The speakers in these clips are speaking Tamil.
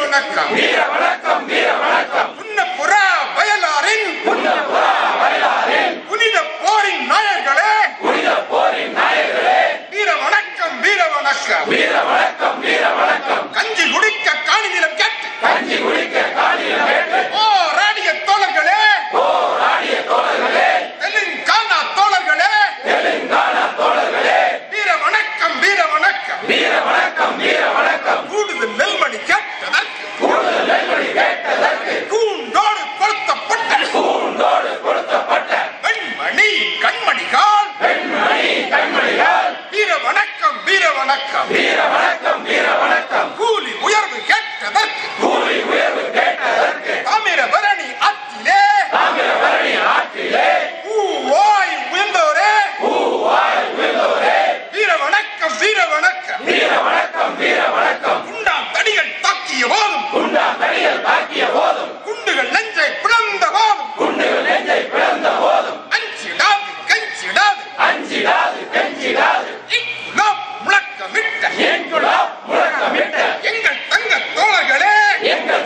வணக்கம் வீர வணக்கம் புன்னப்புறா வயலாரின் புனித போரின் நாயர்களே வீர வணக்கம் கஞ்சி குடிக்க காணி நிலம் கேட்டு போராடிய தோழர்களே தெலுங்கானா தோழர்களே வீர வணக்கம் கூடுதல் நெல்மணி கேட்டதற்கு கூண்டோடு கொளுத்தப்பட்ட வெண்மணி கண்மணிகால் வீர வணக்கம் கூலி உயர்வு கேட்டதற்கு தாமிரபரணி ஆற்றிலே பூவாய் உயர்ந்தோரே வீர வணக்கம் குண்டாம் தடிகள் தாக்கிய போதும் குண்டுகள் நெஞ்சை பிளந்த போதும் அஞ்சிடாது முழக்கமிட்ட எங்கள்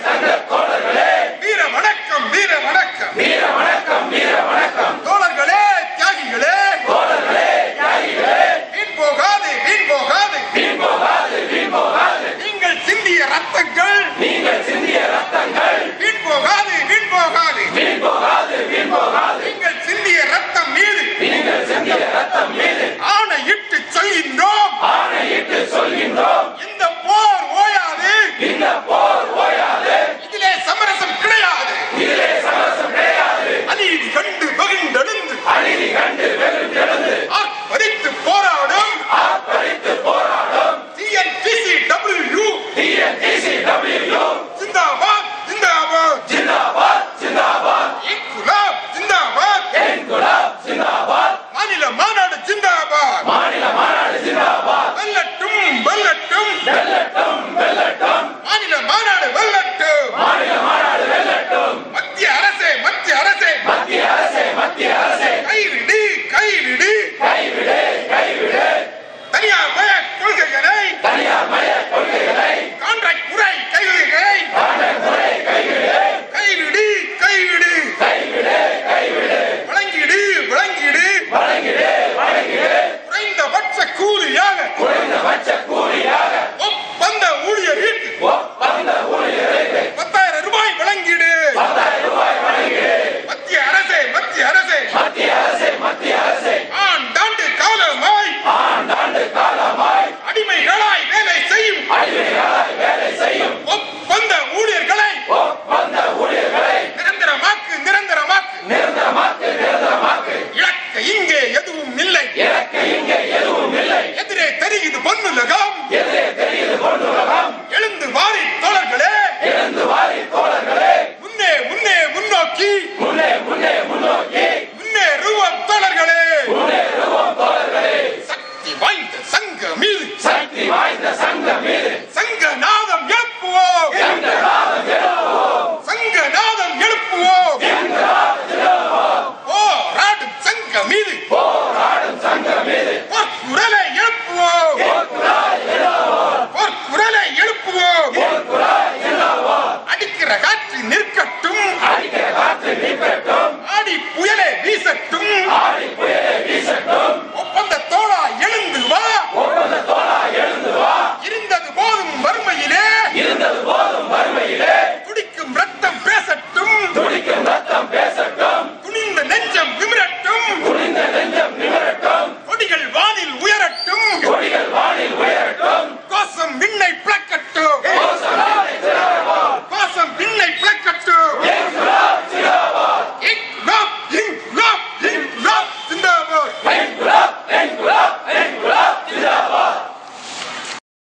தங்க தோழர்களே வீர வணக்கம் தோழர்களே தியாகிகளே வீண் போகாது நீங்கள் சிந்திய ரத்தங்கள் வீண் போகாது நீங்கள் சிந்திய ரத்தம் மீது ஆணையிட்டு சொல்கின்றோம் இந்த போர் ஓயாது இதிலே சமரசம் கிடையாது அநீதி கண்டு வெகுண்டெழுந்து ஆர்ப்பரித்து போராடும் TNPCW ஜிந்தாபாத்